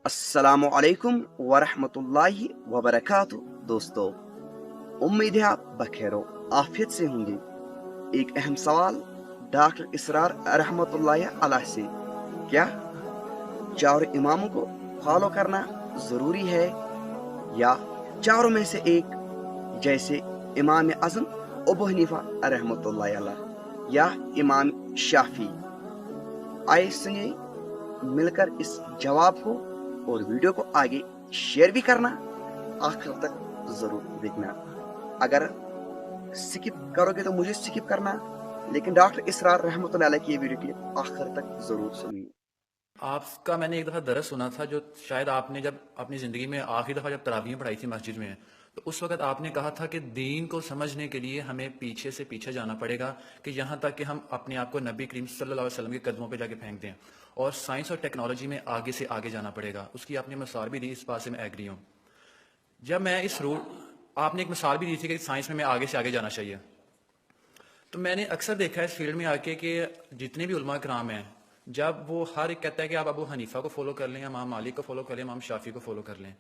अस्सलामु अलैकुम वरहमतुल्लाहि वबरकातुह। दोस्तों, उम्मीद है आप बखैर आफियत से होंगे। एक अहम सवाल डॉक्टर इसरार रहमतुल्लाहि अलैह से, क्या चारों इमामों को फॉलो करना ज़रूरी है या चारों में से एक, जैसे इमाम आज़म अबू हनीफा रहमतुल्लाहि अलैह या इमाम शाफी? आइए सुनिए मिलकर इस जवाब को, और वीडियो को आगे शेयर भी करना, आखिर तक ज़रूर देखना। अगर स्किप करोगे तो मुझे स्किप करना, लेकिन डॉक्टर इसरार रहमतुल्लाह अलैह की ये वीडियो क्लिप आखिर तक ज़रूर सुनिए। आपका मैंने एक दफ़ा दरस सुना था, जो शायद आपने जब अपनी ज़िंदगी में आखिरी दफ़ा जब तरावीह पढ़ाई थी मस्जिद में, तो उस वक्त आपने कहा था कि दीन को समझने के लिए हमें पीछे से पीछे जाना पड़ेगा, कि यहाँ तक कि हम अपने आप को नबी करीम सल्लल्लाहु अलैहि वसल्लम के कदमों पे जाके फेंक दें, और साइंस और टेक्नोलॉजी में आगे से आगे जाना पड़ेगा। उसकी आपने मिसाल भी दी, इस बात से मैं एग्री हूँ। जब मैं इस रूट आपने एक मिसाल भी दी थी कि साइंस में आगे से आगे जाना चाहिए, तो मैंने अक्सर देखा है इस फील्ड में आके कि जितने भी उलमा कराम हैं, जब वो हर एक कहता है कि आप अबू हनीफा को फॉलो कर लें, इमाम मालिक को फॉलो कर लें, इमाम शाफी को फॉलो कर लें,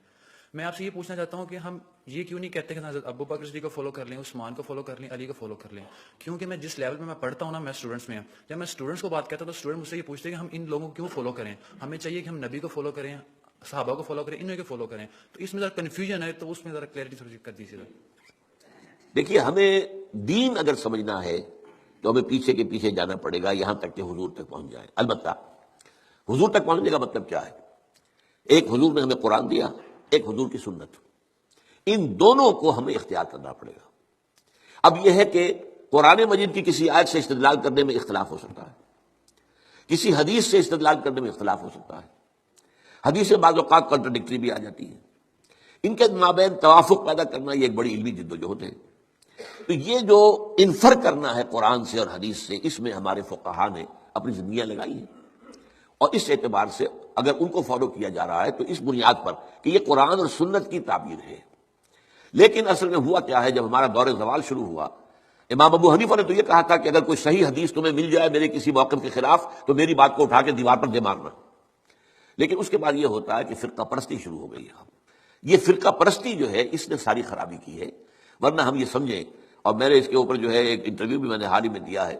मैं आपसे ये पूछना चाहता हूँ कि हम ये क्यों नहीं कहते कि हज़रत अबू बकर सिद्दीक़ को फॉलो कर लें, उस्मान को फॉलो कर लें, अली को फॉलो कर लें? क्योंकि मैं जिस लेवल पे मैं पढ़ता हूँ ना, मैं स्टूडेंट्स में, जब मैं स्टूडेंट्स को बात करता हूँ तो स्टूडेंट मुझसे ये पूछते हैं कि हम इन लोगों को क्यों फॉलो करें, हमें चाहिए कि हम नबी को फॉलो करें, सहाबा को फॉलो करें, इन्हीं को फॉलो करें। तो इसमें ज़रा कन्फ्यूजन है, तो उसमें ज़रा क्लैरिटी थोड़ी कर दीजिए। देखिए, हमें दीन अगर समझना है तो हमें पीछे के पीछे जाना पड़ेगा, यहां तक कि हुजूर तक पहुंच जाए। अलबत्ता हुजूर तक पहुंचने का मतलब क्या है? एक हुजूर ने हमें कुरान दिया, एक हुजूर की सुन्नत। इन दोनों को हमें इख्तियार करना पड़ेगा। अब यह है कि कुरान मजीद की किसी आयत से इस्तेदलाल करने में इख्तिलाफ हो सकता है, किसी हदीस से इस्तेदलाल करने में इख्तिलाफ हो सकता है। हदीसें बाज़ औक़ात कॉन्ट्राडिक्टरी भी आ जाती हैं। इनके माबैन तवाफुक पैदा करना यह एक बड़ी इल्मी जिद्दोजहद है। तो ये जो इन्फर करना है कुरान से और हदीस से, इसमें हमारे फुक़हा ने अपनी जिंदगियां लगाई हैं, और इस एतबार से अगर उनको फॉलो किया जा रहा है तो इस बुनियाद पर कि ये कुरान और सुन्नत की ताबीर है। लेकिन असल में हुआ क्या है, जब हमारा दौर ज़वाल शुरू हुआ, इमाम अबू हनीफा ने तो ये कहा था कि अगर कोई सही हदीस तुम्हें मिल जाए मेरे किसी मौक़िफ़ के खिलाफ, तो मेरी बात को उठा के दीवार पर दे मारना। लेकिन उसके बाद ये होता है कि फ़िरका परस्ती शुरू हो गई है। ये फ़िरका परस्ती जो है, इसने सारी खराबी की है। वरना हम ये समझें, और मैंने इसके ऊपर जो है एक इंटरव्यू भी मैंने हाल ही में दिया है,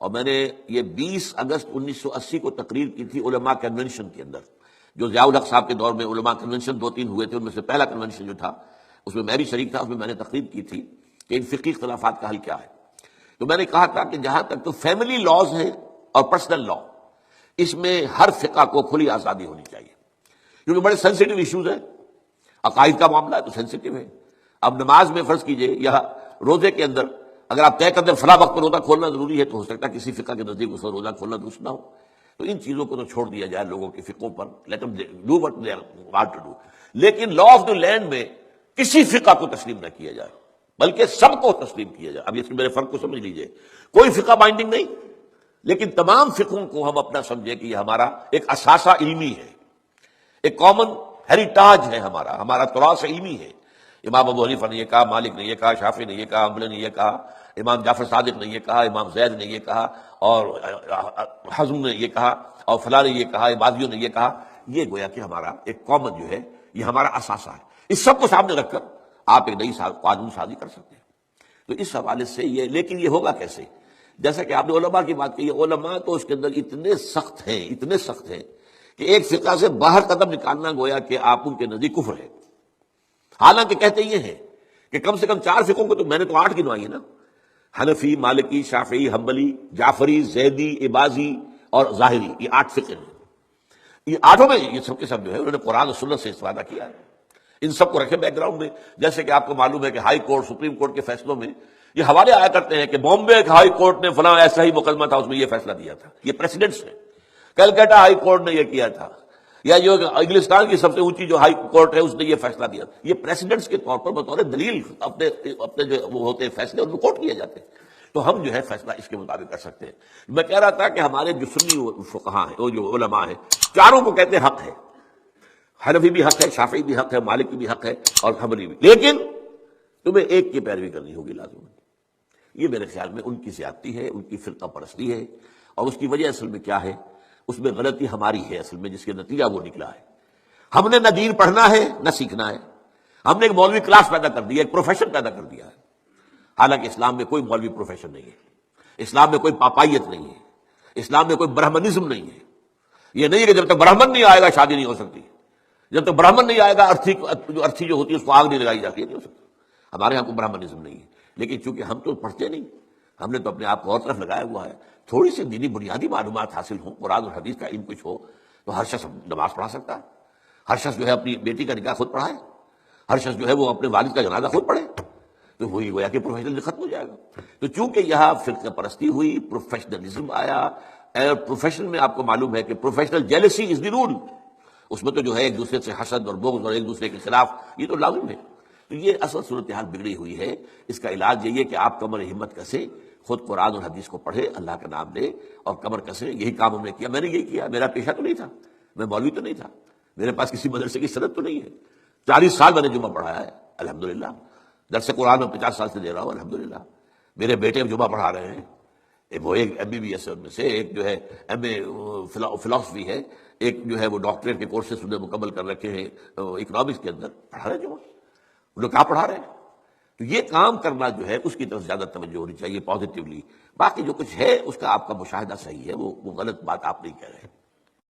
और मैंने ये 20 अगस्त 1980 को तकरीर की थी उलमा कन्वेंशन के अंदर, जो ज़ियाउल हक साहब के दौर में उलमा कन्वेंशन 2-3 हुए थे, उनमें से पहला कन्वेंशन जो था उसमें मैं भी शरीक था। उसमें मैंने तकरीर की थी कि इन फ़िक़ही इख्तिलाफ़ात का हल क्या है। तो मैंने कहा था कि जहां तक तो फैमिली लॉज हैं और पर्सनल लॉ, इसमें हर फ़िक़ा को खुली आज़ादी होनी चाहिए, क्योंकि बड़े सेंसिटिव इशूज़ हैं। अकायद का मामला है तो सेंसिटिव है। अब नमाज में फर्ज कीजिए या रोजे के अंदर अगर आप तय कर दें फला वक्त पर रोजा खोलना जरूरी है, तो हो सकता है किसी फिका के नजदीक उस रोजा खोलना दुरुस्त ना हो। तो इन चीजों को तो छोड़ दिया जाए लोगों के फिकों पर, let them do what they want to do. लेकिन लॉ ऑफ द लैंड में किसी फिका को तस्लीम न किया जाए, बल्कि सबको तस्लीम किया जाए। अब इसमें मेरे फर्क को समझ लीजिए, कोई फिका बाइंडिंग नहीं, लेकिन तमाम फिकों को हम अपना समझे कि यह हमारा एक असासा इल्मी है, एक कॉमन हेरिटाज है, हमारा तुरास इल्मी है। इमाम अबू हनीफा ने ये कहा, मालिक ने ये कहा, शाफी ने ये कहा, अम्बली ने ये कहा, इमाम जाफर सादिक ने ये कहा, इमाम जैद ने ये कहा, और हज़म ने ये कहा, और फला ने ये कहा, बाजियों ने ये कहा। ये गोया कि हमारा एक कॉमन जो है, ये हमारा असासा है। इस सब को सामने रखकर आप एक नई कानून साजी कर सकते हैं। तो इस हवाले से ये, लेकिन ये होगा कैसे? जैसा कि आपने उलमा की बात की, उलमा तो उसके अंदर इतने सख्त हैं कि एक फिका से बाहर कदम निकालना गोया कि आप उनके नजदीक कुफ्र है। हालांकि कहते ये हैं कि कम से कम 4 फिकों को, तो मैंने तो 8 गिनवाई है ना, हनफी, मालिकी, शाफी, हम्बली, जाफरी, जैदी, इबाजी और जाहिरी, ये 8 फिके हैं। ये 8 में ये सब के सब जो है उन्होंने कुरान और सुन्नत से इस्तेफादा किया है। इन सबको रखे बैकग्राउंड में। जैसे कि आपको मालूम है कि हाई कोर्ट, सुप्रीम कोर्ट के फैसलों में ये हवाले आया करते हैं कि बॉम्बे हाई कोर्ट ने फला ऐसा ही मुकदमा था, उसमें ये फैसला दिया था। ये प्रेसिडेंट्स ने, कलकत्ता हाई कोर्ट ने यह किया था, या जो इंग्लिस्तान की सबसे ऊंची जो हाई कोर्ट है उसने ये फैसला दिया। ये प्रेसिडेंट्स के तौर पर बतौर दलील अपने जो वो होते हैं फैसले, उनको कोर्ट किए जाते हैं। तो हम जो है फैसला इसके मुताबिक कर सकते हैं। मैं कह रहा था कि हमारे जो सुन्नी फुक़हा हैं, वो जो उलमा है, चारों को कहते हैं हक है। हनफी भी हक है, शाफी भी हक है, मालिकी भी हक है, और हम्बली भी। लेकिन तुम्हें एक की पैरवी करनी होगी लाज़िम। ये मेरे ख्याल में उनकी ज़्यादती है, उनकी फ़िरका परस्ती है, और उसकी वजह असल में क्या है, उसमें गलती हमारी है असल में, जिसके नतीजा वो निकला है। ہم نے نہ دین پڑھنا ہے نہ سیکھنا ہے، ہم نے ایک مولوی کلاس پیدا کر دی ہے، ایک پروفیشن پیدا کر دیا ہے. حالانکہ اسلام میں کوئی مولوی پروفیشن نہیں ہے، اسلام میں کوئی پاپائیت نہیں ہے، اسلام میں کوئی برہمنزم نہیں ہے. یہ نہیں ہے کہ جب تک برہمن نہیں آئے گا شادی نہیں ہو سکتی، جب تک برہمن نہیں آئے گا ارتھی جو ہوتی ہے اس کو آگ نہیں لگائی جاتی ہے، نہیں ہو سکتا. ہمارے یہاں کوئی برہمنزم نہیں ہے. لیکن چونکہ ہم تو پڑھتے نہیں، ہم نے تو اپنے آپ کو اور طرف لگایا ہوا ہے. تھوڑی سی دینی بنیادی معلومات حاصل ہوں، قرآن اور حدیث کا علم کچھ ہو، تو ہر شخص نماز پڑھا سکتا ہے. ہر شخص جو ہے اپنی بیٹی کا نکاح خود پڑھائے، ہر شخص جو ہے وہ اپنے والد کا جنازہ خود پڑھے، تو وہی گویا کہ پروفیشنل ختم ہو جائے گا. تو چونکہ یہاں فرقہ پرستی ہوئی، پروفیشنلزم آیا. پروفیشن میں آپ کو معلوم ہے کہ پروفیشنل جیلسی از دی رول، اس میں تو جو ہے ایک دوسرے سے حسد اور بغض اور ایک دوسرے کے خلاف، یہ تو لازم ہے. تو یہ اصل صورتحال بگڑی ہوئی ہے. اس کا علاج یہی ہے کہ آپ کمر ہمت کسے، خود قرآن اور حدیث کو پڑھے، اللہ کا نام لے اور کمر کسے. یہی کام ہم نے کیا، میں نے یہی کیا. میرا پیشہ تو نہیں تھا، میں مولوی تو نہیں تھا، میرے پاس کسی مدرسے کی سند تو نہیں ہے. 40 سال میں نے جمعہ پڑھایا ہے الحمدللہ. درس قرآن میں 50 سال سے دے رہا ہوں الحمدللہ. میرے بیٹے جمعہ پڑھا رہے ہیں، وہ ایک MBBS ہے ان میں سے، ایک جو ہے MA فلاسفی ہے، ایک جو ہے وہ ڈاکٹریٹ کے کورسز انہوں نے مکمل کر رکھے ہیں اکنامکس کے اندر. پڑھا رہے ہیں جمعہ، انہوں نے کہاں پڑھا رہے ہیں. تو یہ کام کرنا جو ہے اس کی طرف زیادہ توجہ ہونی چاہیے پازیٹیولی. باقی جو کچھ ہے اس کا آپ کا مشاہدہ صحیح ہے، وہ غلط بات آپ نہیں کہہ رہے ہیں.